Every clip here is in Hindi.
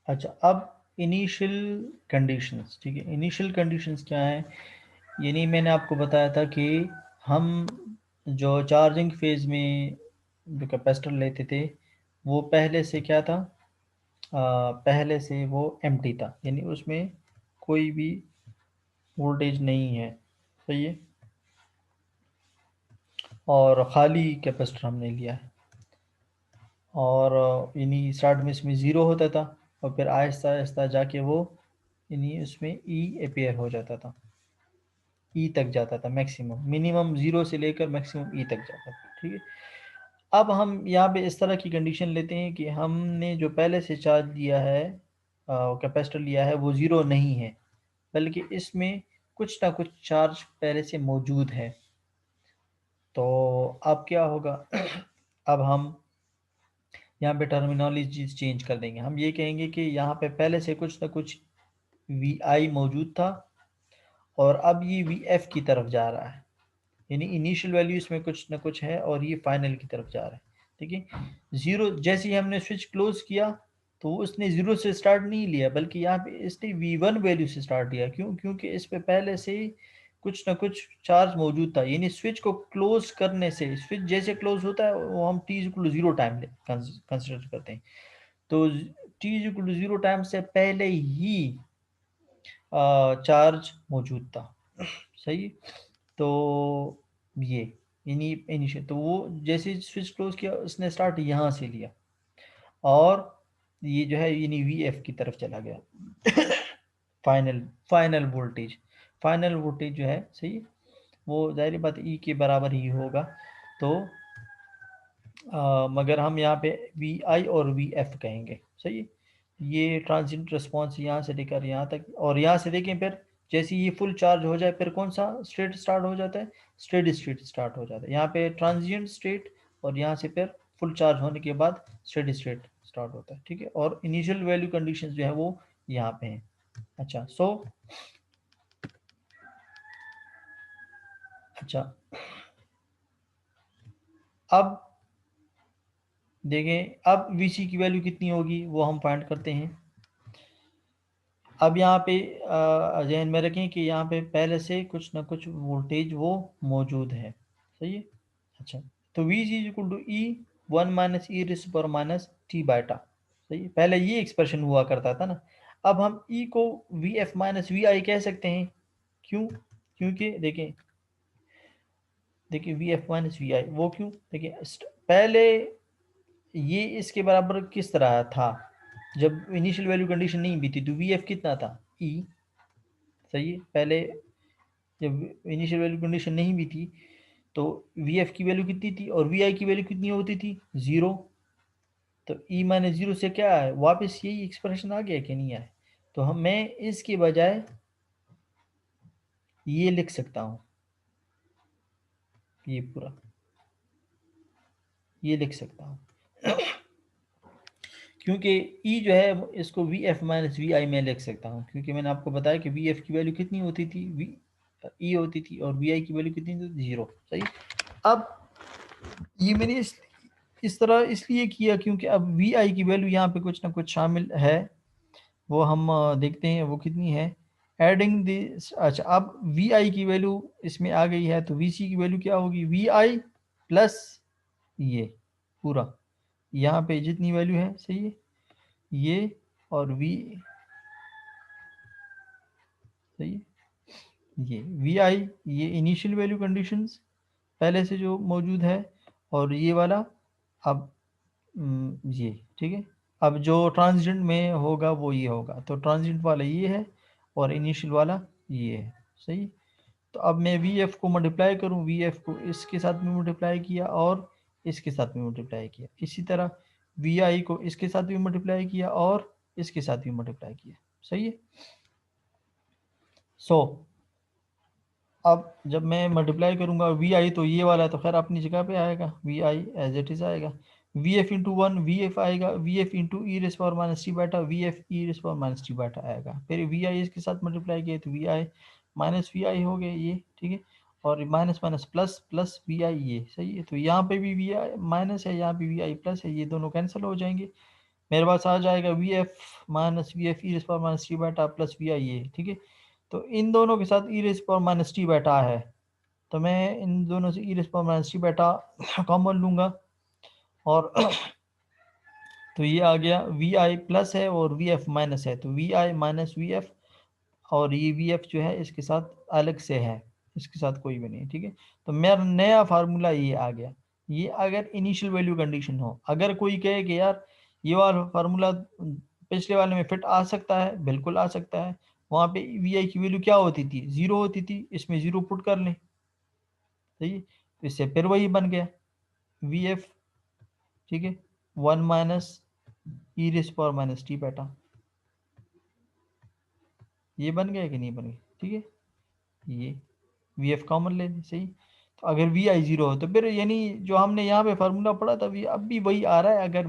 अच्छा, अब इनिशियल कंडीशंस, ठीक है, इनिशियल कंडीशंस क्या है? यानी मैंने आपको बताया था कि हम जो चार्जिंग फेज में जो कैपेसिटर लेते थे वो पहले से क्या था, पहले से वो एम्प्टी था, यानी उसमें कोई भी वोल्टेज नहीं है, सही है, और ख़ाली कैपेसिटर हमने लिया है। और यानी स्टार्ट में इसमें ज़ीरो होता था और फिर आहिस्ता आहिस्ता जाके वो यानी उसमें ई अपेयर हो जाता था, ई तक जाता था मैक्सिमम, मिनिमम ज़ीरो से लेकर मैक्सिमम ई तक जाता था, ठीक है। अब हम यहाँ पे इस तरह की कंडीशन लेते हैं कि हमने जो पहले से चार्ज लिया है, कैपेसिटर लिया है, वो ज़ीरो नहीं है, बल्कि इसमें कुछ ना कुछ चार्ज पहले से मौजूद है। तो अब क्या होगा अब हम यहाँ पे टर्मिनोलॉजी चेंज कर देंगे। हम ये कहेंगे कि यहाँ पे पहले से कुछ ना कुछ वी आई मौजूद था और अब ये वी एफ की तरफ जा रहा है, यानी इनिशियल वैल्यू इसमें कुछ ना कुछ है और ये फाइनल की तरफ जा रहा है, ठीक है। ज़ीरो जैसे ही हमने स्विच क्लोज किया तो उसने ज़ीरो से स्टार्ट नहीं लिया, बल्कि यहाँ पे इसने V1 वैल्यू से स्टार्ट लिया। क्यों? क्योंकि इस पे पहले से ही कुछ ना कुछ चार्ज मौजूद था, यानी स्विच को क्लोज करने से, स्विच जैसे क्लोज होता है वो हम t equal zero time consider करते हैं। तो t इक्वल ज़ीरो टाइम से पहले ही चार्ज मौजूद था, सही। तो ये इनिशियल, तो वो जैसे स्विच क्लोज किया उसने स्टार्ट यहाँ से लिया और ये जो है यानी वी एफ की तरफ चला गया। Final final voltage final voltage जो है, सही, वो जाहिर बात ई के बराबर ही होगा। तो मगर हम यहाँ पे वी आई और वी एफ कहेंगे, सही। ये ट्रांजिएंट रिस्पॉन्स यहाँ से लेकर यहाँ तक, और यहाँ से देखें फिर जैसे ये फुल चार्ज हो जाए फिर कौन सा स्टेट स्टार्ट हो जाता है, स्टेडी स्टेट स्टार्ट हो जाता है। यहाँ पे ट्रांजिएंट स्टेट और यहाँ से फिर फुल चार्ज होने के बाद स्टेडी स्टेट स्टार्ट होता है, ठीक है। और इनिशियल वैल्यू कंडीशंस जो है वो यहाँ पे हैं। अच्छा, अच्छा, अब देखें अब वीसी की वैल्यू कितनी होगी वो हम फाइंड करते हैं। अब यहाँ पे जहन में रखें कि यहाँ पे पहले से कुछ ना कुछ वोल्टेज वो मौजूद है, सही है। अच्छा, तो v is equal to e one minus e raise पर माइनस टी बाटा, सही है। पहले ये एक्सप्रेशन हुआ करता था ना। अब हम ई को वी एफ माइनस वी आई कह सकते हैं। क्यों? क्योंकि देखें, देखिए वी एफ माइनस वी आई वो क्यों, देखिए पहले ये इसके बराबर किस तरह था, जब इनिशियल वैल्यू कंडीशन नहीं भी थी तो वी एफ कितना था, ई, सही है। पहले जब इनिशियल वैल्यू कंडीशन नहीं भी थी तो वी एफ की वैल्यू कितनी थी और वी आई की वैल्यू कितनी होती थी, ज़ीरो। तो ई माइनस ज़ीरो से क्या है, वापस यही एक्सप्रेशन आ गया कि नहीं आया। तो हम मैं इसके बजाय ये लिख सकता हूँ, ये पूरा ये लिख सकता हूँ। क्योंकि ई जो है इसको वी एफ माइनस वी आई में लिख सकता हूँ, क्योंकि मैंने आपको बताया कि वी एफ की वैल्यू कितनी होती थी, वी ई होती थी, और वी आई की वैल्यू कितनी थी, ज़ीरो, सही। अब ये मैंने इस तरह इसलिए किया क्योंकि अब वी आई की वैल्यू यहाँ पे कुछ ना कुछ शामिल है, वो हम देखते हैं वो कितनी है। एडिंग दिस, अच्छा, अब वी आई की वैल्यू इसमें आ गई है तो वी सी की वैल्यू क्या होगी, वी आई प्लस ये पूरा, यहाँ पे जितनी वैल्यू है, सही है, ये और वी, सही है, ये वी आई, ये इनिशियल वैल्यू कंडीशंस पहले से जो मौजूद है, और ये वाला अब ये, ठीक है। अब जो ट्रांजिएंट में होगा वो ये होगा, तो ट्रांजिएंट वाला ये है और इनिशियल वाला ये है, सही। तो अब मैं वी एफ को मल्टीप्लाई करूँ, वी एफ को इसके साथ में मल्टीप्लाई किया और इसके साथ में मल्टीप्लाई किया, इसी तरह वी आई को इसके साथ भी मल्टीप्लाई किया और इसके साथ भी मल्टीप्लाई किया, सही है। सो अब जब मैं मल्टीप्लाई करूंगा वी आई, तो ये वाला तो खैर अपनी जगह पे आएगा, V I as it is आएगा। V F into one V F आएगा, V F into e raise power minus t beta, V F e raise power minus t beta आएगा। फिर वी आई इसके साथ मल्टीप्लाई किया तो we I minus V I हो गया ये, ठीक है। और minus minus plus plus V I, ये सही है। तो यहाँ पे भी वी आई माइनस है, यहाँ पे वी आई प्लस है, ये दोनों कैंसिल हो जाएंगे। मेरे पास आ जाएगा V F minus we F e raise power minus t beta plus V I A, ठीक है। तो इन दोनों के साथ e raise power minus t beta है, तो मैं इन दोनों से e raise power minus t beta common लूँगा, और तो ये आ गया वी आई प्लस है और वी एफ माइनस है, तो we I minus we f, और ये वी एफ जो है इसके साथ अलग से है, इसके साथ कोई भी नहीं है, ठीक है। तो मेरा नया फार्मूला ये आ गया। ये अगर इनिशियल वैल्यू कंडीशन हो, अगर कोई कहे कि यार ये वाला फार्मूला पिछले वाले में फिट आ सकता है, बिल्कुल आ सकता है। वहाँ पे वी आई की वैल्यू क्या होती थी, जीरो होती थी, इसमें जीरो पुट कर लें, सही है। तो इससे फिर वही बन गया वी एफ, ठीक है, 1 माइनस ई रेस पावर माइनस टी बेटा, ये बन गया कि नहीं बन गया, ठीक है। ये वी एफ कॉमन ले लें, सही। तो अगर वी आई जीरो हो तो फिर यानी जो हमने यहाँ पे फार्मूला पढ़ा था अब भी वही आ रहा है। अगर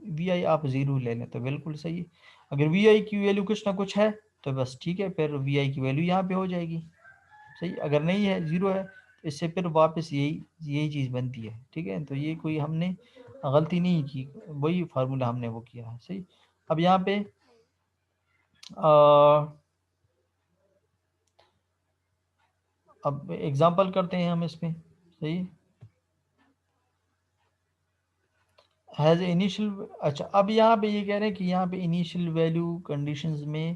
वी आई आप जीरो ले लें तो बिल्कुल सही है। अगर वी आई की वैल्यू कुछ ना कुछ है तो बस ठीक है, फिर वी आई की वैल्यू यहाँ पे हो जाएगी, सही। अगर नहीं है, जीरो है, तो इससे फिर वापस यही यही चीज़ बनती है, ठीक है। तो ये कोई हमने गलती नहीं की, वही फार्मूला हमने वो किया है, सही। अब यहाँ पे अब एग्जांपल करते हैं हम इसमें, सही। हैज़ इनिशियल, अच्छा अब यहाँ पे ये कह रहे हैं कि यहाँ पे इनिशियल वैल्यू कंडीशंस में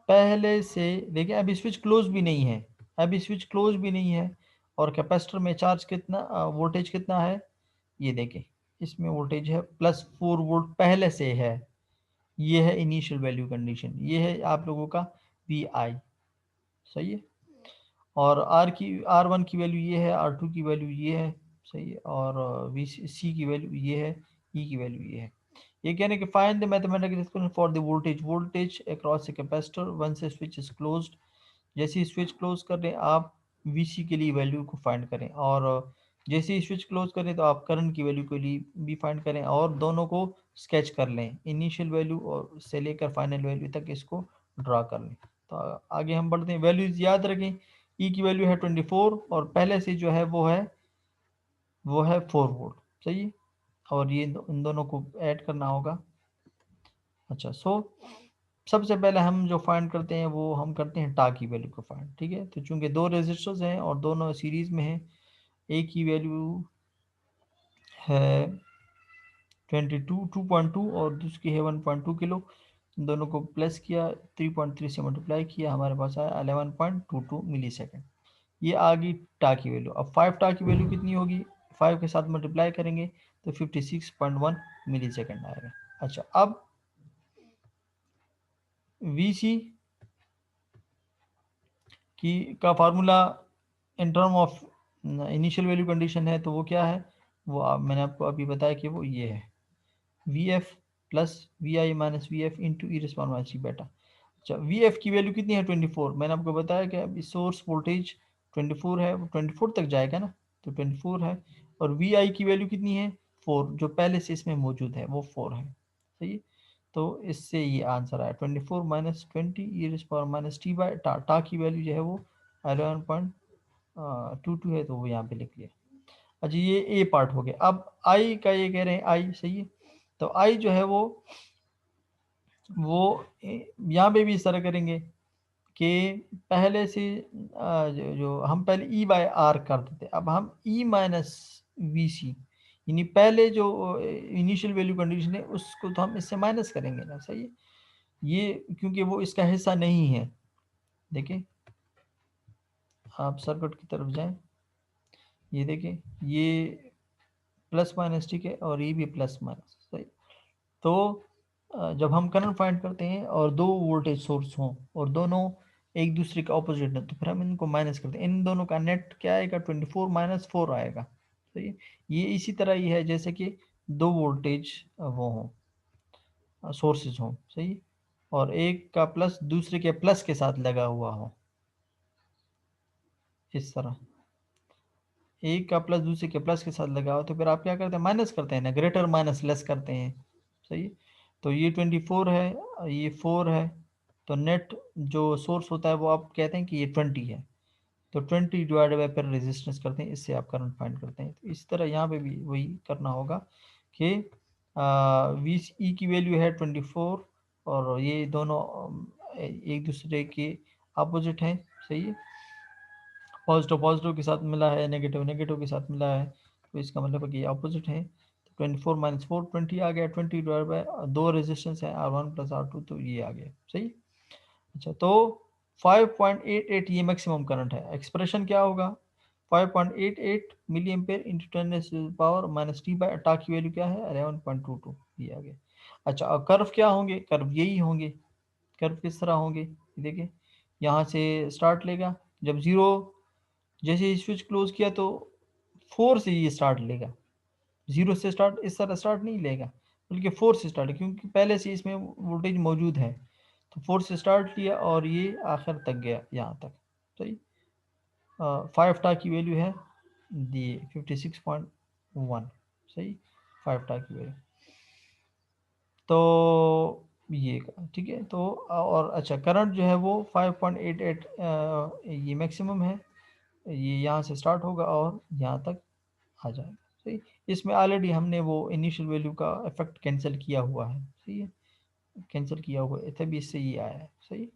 पहले से देखिए, अभी स्विच क्लोज भी नहीं है, अभी स्विच क्लोज भी नहीं है, और कैपेसिटर में चार्ज कितना, वोल्टेज कितना है, ये देखें, इसमें वोल्टेज है +4 वोल्ट पहले से है। ये है इनिशियल वैल्यू कंडीशन, ये है आप लोगों का वी आई, सही है। और R1 की वैल्यू ये है, R2 की वैल्यू ये है, सही है, और वी सी की वैल्यू ये है, ई की वैल्यू ये है। ये कहने कि find the mathematical expression for the voltage across a capacitor one से स्विच इज क्लोज्ड। जैसे ही स्विच क्लोज कर दें आप वीसी के लिए वैल्यू को फाइंड करें, और जैसे ही स्विच क्लोज करें तो आप करंट की वैल्यू के लिए भी फाइंड करें, और दोनों को स्केच कर लें, इनिशियल वैल्यू और से लेकर फाइनल वैल्यू तक इसको ड्रा कर लें। तो आगे हम बढ़ते हैं, वैल्यूज याद रखें। ई की वैल्यू है 24, और पहले से जो है वो है 4 वोल्ट, सही है। और ये इन दोनों को ऐड करना होगा। अच्छा, सबसे पहले हम जो फाइंड करते हैं वो हम करते हैं टा की वैल्यू को फाइंड, ठीक है। तो चूंकि दो रेजिस्टर्स हैं और दोनों सीरीज में हैं, एक की वैल्यू है 2.2 और दूसरी है 1.2 किलो, दोनों को प्लस किया, 3.3 से मल्टीप्लाई किया, हमारे पास आया 11.22 मिली सेकेंड। ये आ गई टा की वैल्यू। अब 5 टा की वैल्यू कितनी होगी, 5 के साथ मल्टीप्लाई करेंगे तो 56.1 मिली सेकेंड आएगा। अच्छा, अब वी सी की का formula in term of initial value condition है, तो वो क्या है, वो मैंने आपको अभी बताया कि वो ये है V F plus V I minus we F into e response minus C beta. अच्छा, वी एफ की वैल्यू कितनी है 24, मैंने आपको बताया कि अभी सोर्स वोल्टेज 24 है, वो 24 तक जाएगा ना, तो 24 है। और वी आई की वैल्यू कितनी है 4, जो पहले से इसमें मौजूद है वो 4 है, सही है। तो इससे ये आंसर आया 24 minus 20 E response minus t by tau की वैल्यू जो है वो 11.22 है, तो वो यहाँ पे लिख लिया। अच्छा, ये ए पार्ट हो गया। अब आई का ये कह रहे हैं आई, सही है। तो आई जो है वो यहाँ पे भी इस तरह करेंगे कि पहले से जो हम पहले ई बाय आर करते थे, अब हम ई माइनस वी सी, यानी पहले जो इनिशियल वैल्यू कंडीशन है उसको तो हम इससे माइनस करेंगे ना, सही है। ये क्योंकि वो इसका हिस्सा नहीं है, देखिए आप सर्किट की तरफ जाएं, ये देखें, ये प्लस माइनस, ठीक है, और ये भी प्लस माइनस, सही। तो जब हम करंट फाइंड करते हैं और दो वोल्टेज सोर्स हों और दोनों एक दूसरे के ऑपोजिट है, तो फिर हम इनको माइनस करते हैं, इन दोनों का नेट क्या आएगा 24 - 4 आएगा, सही है। ये इसी तरह ही है जैसे कि दो वोल्टेज वो हों, सोर्सेज हों, सही है, और एक का प्लस दूसरे के प्लस के साथ लगा हुआ हो, इस तरह एक का प्लस दूसरे के प्लस के साथ लगा हो, तो फिर आप क्या करते हैं, माइनस करते हैं ना, ग्रेटर माइनस लेस करते हैं, सही है। तो ये 24 है, ये 4 है, तो नेट जो सोर्स होता है वो आप कहते हैं कि ये 20 है, तो 20 डिवाइड बाई फिर रेजिस्टेंस करते हैं, इससे आप करंट फाइंड करते हैं। तो इस तरह यहाँ पे भी वही करना होगा कि वी ई की वैल्यू है 24 और ये दोनों एक दूसरे के अपोजिट हैं, सही है। पॉजिटिव पॉजिटिव के साथ मिला है, नेगेटिव नेगेटिव के साथ मिला है, तो इसका मतलब है कि ये अपोजिट है। तो 24 माइनस 4 20 आ गया, 20 डिवाइड बाय दो रेजिस्टेंस है R1 प्लस R2, तो ये आ गया, सही। अच्छा, तो 5.88 ये मैक्सिमम करंट है। एक्सप्रेशन क्या होगा, 5.88 milli ampere into 10 power minus t by tau की वैल्यू क्या है 11.22, ये आ गया। अच्छा, अब कर्व क्या होंगे, कर्व यही होंगे। कर्व किस तरह होंगे, देखिए यहाँ से स्टार्ट लेगा, जब जीरो जैसे ही स्विच क्लोज किया तो 4 से ये स्टार्ट लेगा, जीरो से स्टार्ट इस तरह स्टार्ट नहीं लेगा, बल्कि 4 से स्टार्ट, क्योंकि पहले से इसमें वोल्टेज मौजूद है। तो 4 से स्टार्ट लिया और ये आखिर तक गया यहाँ तक, सही। 5 टा की वैल्यू है दी 56.1, सही, 5 टा की वैल्यू। तो ये ठीक है, तो और अच्छा करंट जो है वो 5.88 ये मैक्सिमम है, ये यहाँ से स्टार्ट होगा और यहाँ तक आ जाएगा, सही। इसमें ऑलरेडी हमने वो इनिशियल वैल्यू का इफेक्ट कैंसिल किया हुआ है, सही है, कैंसिल किया हुआ है, तभी इससे ये आया है, सही।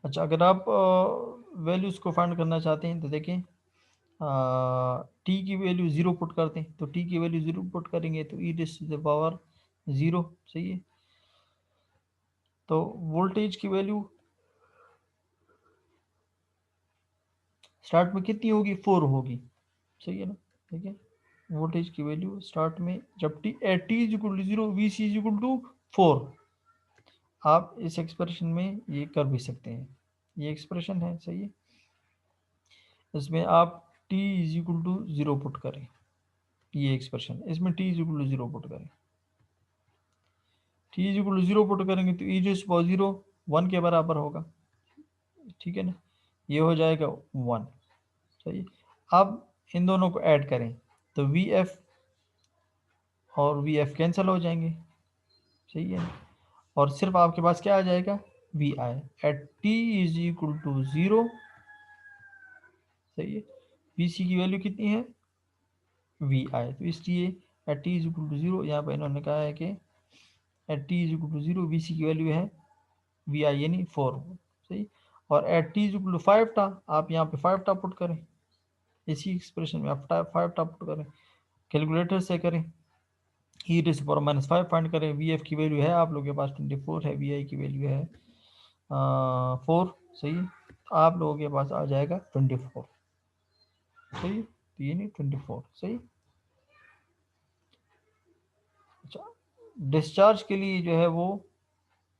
अच्छा, अगर आप वैल्यूज़ को फाइंड करना चाहते हैं तो देखें, टी की वैल्यू ज़ीरो पुट करते हैं, तो टी की वैल्यू ज़ीरो पुट करेंगे तो e raise to the power zero, सही है। तो वोल्टेज की वैल्यू स्टार्ट में कितनी होगी, 4 होगी, सही है ना, ठीक है। वोल्टेज की वैल्यू स्टार्ट में जब t at t is equal to zero, V C is equal to 4, आप इस एक्सप्रेशन में ये कर भी सकते हैं, ये एक्सप्रेशन है, सही है। इसमें आप t is equal to zero put करें, ये एक्सप्रेशन, इसमें t is equal to zero put करें, t is equal to zero put करेंगे तो ई रेज़ पावर जीरो 1 के बराबर होगा, ठीक है ना, ये हो जाएगा 1, सही। अब इन दोनों को ऐड करें तो वी एफ और वी एफ कैंसिल हो जाएंगे, सही है, और सिर्फ आपके पास क्या आ जाएगा, V I at t is equal to zero, सही है। वी सी की वैल्यू कितनी है, वी आई, तो इसलिए at t is equal to zero, यहाँ पर इन्होंने कहा है कि at t is equal to zero V C की वैल्यू है वी आई यानी 4, सही। और at t is equal to 5 टा, आप यहाँ पे 5 टा पुट करें, इसी एक्सप्रेशन में आप 5 टा पुट करें, कैलकुलेटर से करें, e raise to power minus 5 find करें, वी एफ की वैल्यू है आप लोगों के पास 24 है, वी आई की वैल्यू है 4, सही। आप लोगों के पास आ जाएगा 24, सही, तो ये नहीं 24, सही। अच्छा, डिस्चार्ज के लिए जो है वो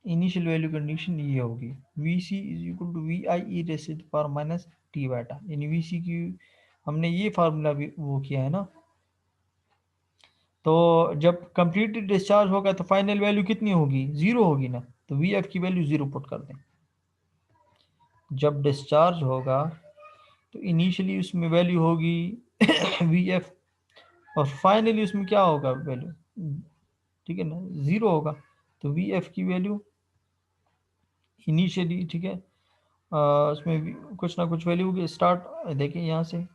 इनिशियल वैल्यू कंडीशन ये होगी, V C is equal to V I e raise to power minus t beta, यानी वी सी की हमने ये फार्मूला भी वो किया है ना। तो जब कंप्लीटली डिस्चार्ज होगा तो फाइनल वैल्यू कितनी होगी, ज़ीरो होगी ना, तो वी एफ की वैल्यू ज़ीरो पुट कर दें। जब डिस्चार्ज होगा तो इनिशियली उसमें वैल्यू होगी वी एफ, और फाइनली उसमें क्या होगा वैल्यू, ठीक है ना, ज़ीरो होगा। तो वी एफ की वैल्यू इनिशियली, ठीक है, उसमें कुछ ना कुछ वैल्यू होगी, स्टार्ट देखिए यहाँ से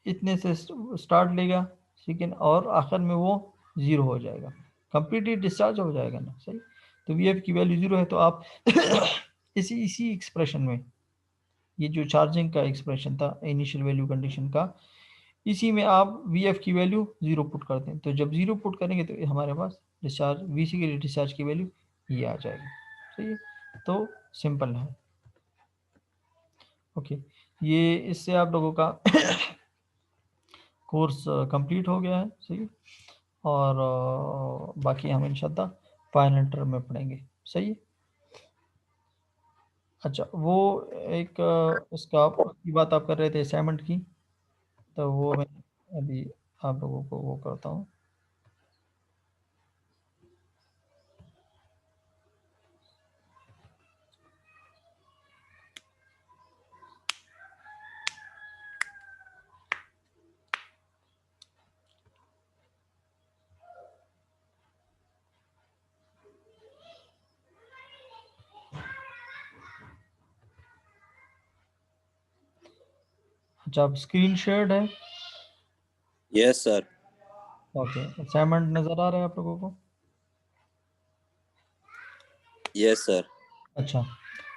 इतने से स्टार्ट लेगा, ठीक है, और आखिर में वो ज़ीरो हो जाएगा, कंप्लीटली डिस्चार्ज हो जाएगा ना, सही। तो वी एफ की वैल्यू ज़ीरो है, तो आप इसी इसी एक्सप्रेशन में, ये जो चार्जिंग का एक्सप्रेशन था इनिशियल वैल्यू कंडीशन का, इसी में आप वी एफ की वैल्यू ज़ीरो पुट करते हैं, तो जब ज़ीरो पुट करेंगे तो हमारे पास डिस्चार्ज वी सी के लिए डिस्चार्ज की वैल्यू ये आ जाएगी, सही है। तो सिंपल है, ओके। ये इससे आप लोगों का कोर्स कंप्लीट हो गया है, सही। और बाकी हम इंशाल्लाह फाइनल टर्म में पढ़ेंगे, सही है। अच्छा, वो एक इसका की बात आप कर रहे थे असाइनमेंट की, तो वो मैं अभी आप लोगों को वो करता हूँ। अच्छा, आप स्क्रीन शेयर्ड है? Yes sir. ओके, असाइनमेंट नज़र आ रहा है आप लोगों को? Yes sir. अच्छा,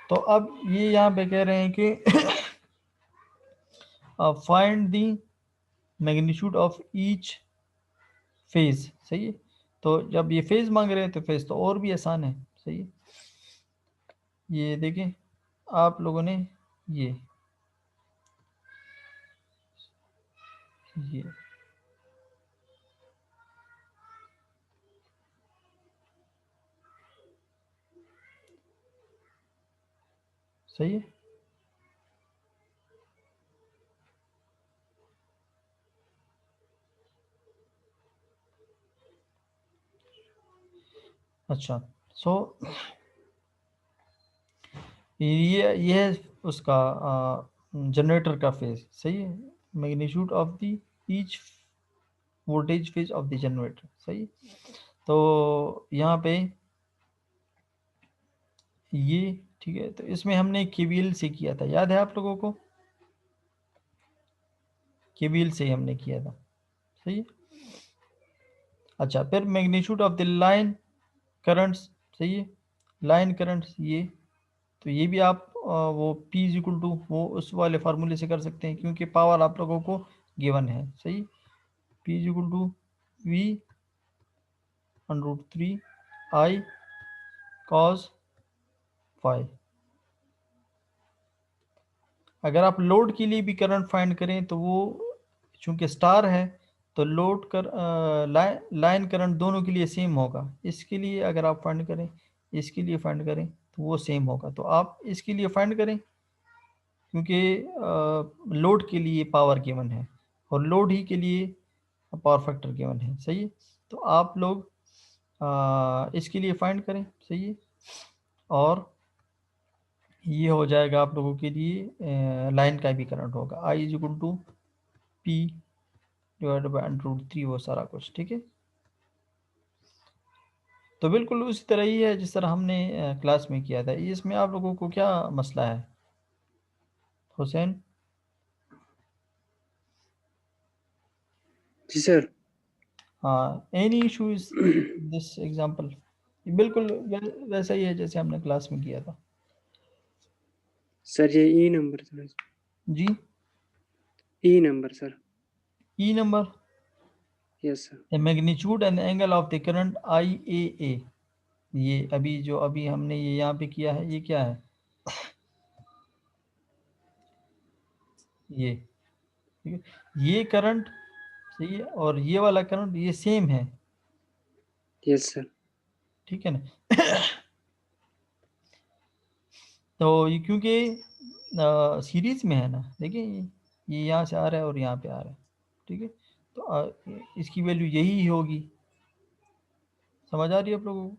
तो अब ये यहाँ पे कह रहे हैं कि find the magnitude of each phase. सही है, तो जब ये फेज मांग रहे हैं तो फेज तो और भी आसान है। सही है, ये देखें आप लोगों ने ये ये सही है। अच्छा, सो ये है उसका जनरेटर का फेज। सही है, magnitude of the each voltage phase of the generator. सही है, तो यहाँ पे ये ठीक है, तो इसमें हमने केवीएल से किया था, याद है आप लोगों को? केवीएल से ही हमने किया था। सही है, अच्छा, फिर magnitude of the line currents. सही है, लाइन करंट्स ये, तो ये भी आप वो P इज इक्वल टू वो उस वाले फार्मूले से कर सकते हैं, क्योंकि पावर आप लोगों को गिवन है। सही, P is equal to V √3 I cos phi. अगर आप लोड के लिए भी करंट फाइंड करें तो वो चूंकि स्टार है तो लोड कर लाइन करंट दोनों के लिए सेम होगा। इसके लिए अगर आप फाइंड करें, इसके लिए फाइंड करें तो वो सेम होगा। तो आप इसके लिए फाइंड करें, क्योंकि लोड के लिए पावर गिवन है और लोड ही के लिए पावर फैक्टर गिवन है। सही है, तो आप लोग इसके लिए फाइंड करें। सही है, और ये हो जाएगा आप लोगों के लिए लाइन का भी करंट होगा, I is equal to P divide by √3 वो सारा कुछ। ठीक है, तो बिल्कुल उसी तरह ही है जिस तरह हमने क्लास में किया था। इसमें आप लोगों को क्या मसला है हुसैन? जी सर। हाँ, any issue is this example? बिल्कुल वैसा ही है जैसे हमने क्लास में किया था। सर ये ई नंबर था। जी, e number sir. E number, yes sir. The magnitude and angle of the current IAA। ये अभी हमने ये यहाँ पे किया है, ये क्या है? ये ठीक है, ये करंट सही है, और ये वाला करंट ये सेम है। Yes sir. ठीक है ना? तो ये क्योंकि सीरीज में है ना, देखिए ये यहाँ से आ रहा है और यहाँ पे आ रहा है। ठीक है, तो इसकी वैल्यू यही होगी। समझ आ रही है आप लोगों को?